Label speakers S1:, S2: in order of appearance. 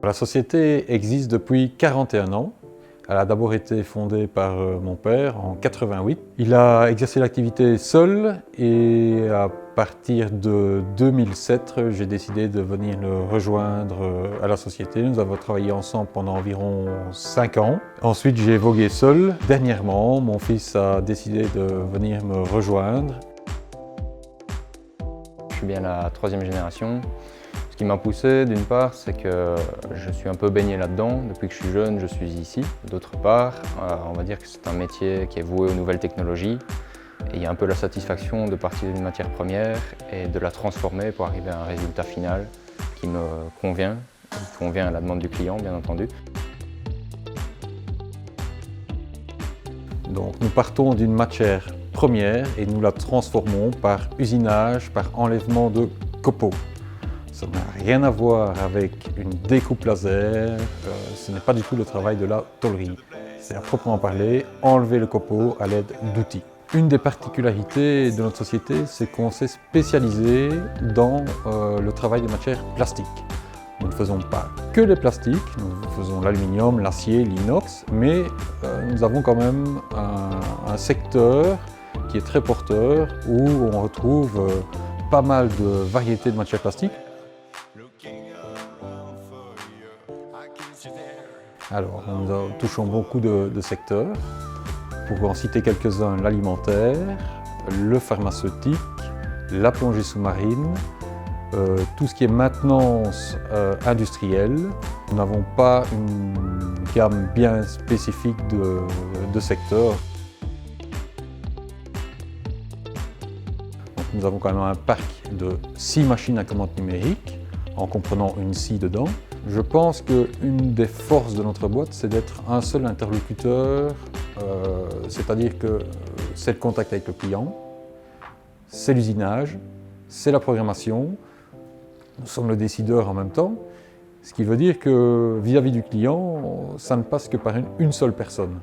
S1: La société existe depuis 41 ans. Elle a d'abord été fondée par mon père en 88. Il a exercé l'activité seul et à partir de 2007, j'ai décidé de venir le rejoindre à la société. Nous avons travaillé ensemble pendant environ 5 ans. Ensuite, j'ai vogué seul. Dernièrement, mon fils a décidé de venir me rejoindre.
S2: Je suis bien la troisième génération. Ce qui m'a poussé, d'une part, c'est que je suis un peu baigné là-dedans. Depuis que je suis jeune, je suis ici. D'autre part, on va dire que c'est un métier qui est voué aux nouvelles technologies. Et il y a un peu la satisfaction de partir d'une matière première et de la transformer pour arriver à un résultat final qui me convient, qui convient à la demande du client, bien entendu.
S1: Donc, nous partons d'une matière première et nous la transformons par usinage, par enlèvement de copeaux. Ça n'a rien à voir avec une découpe laser, ce n'est pas du tout le travail de la tôlerie. C'est à proprement parler enlever le copeau à l'aide d'outils. Une des particularités de notre société, c'est qu'on s'est spécialisé dans le travail des matières plastiques. Nous ne faisons pas que les plastiques, nous faisons l'aluminium, l'acier, l'inox, mais nous avons quand même un secteur qui est très porteur où on retrouve pas mal de variétés de matières plastiques. Alors, nous touchons beaucoup de secteurs. Pour en citer quelques-uns, l'alimentaire, le pharmaceutique, la plongée sous-marine, tout ce qui est maintenance industrielle. Nous n'avons pas une gamme bien spécifique de secteurs. Donc, nous avons quand même un parc de 6 machines à commande numérique, en comprenant une scie dedans. Je pense qu'une des forces de notre boîte, c'est d'être un seul interlocuteur, c'est-à-dire que c'est le contact avec le client, c'est l'usinage, c'est la programmation, nous sommes le décideur en même temps, ce qui veut dire que vis-à-vis du client, ça ne passe que par une seule personne.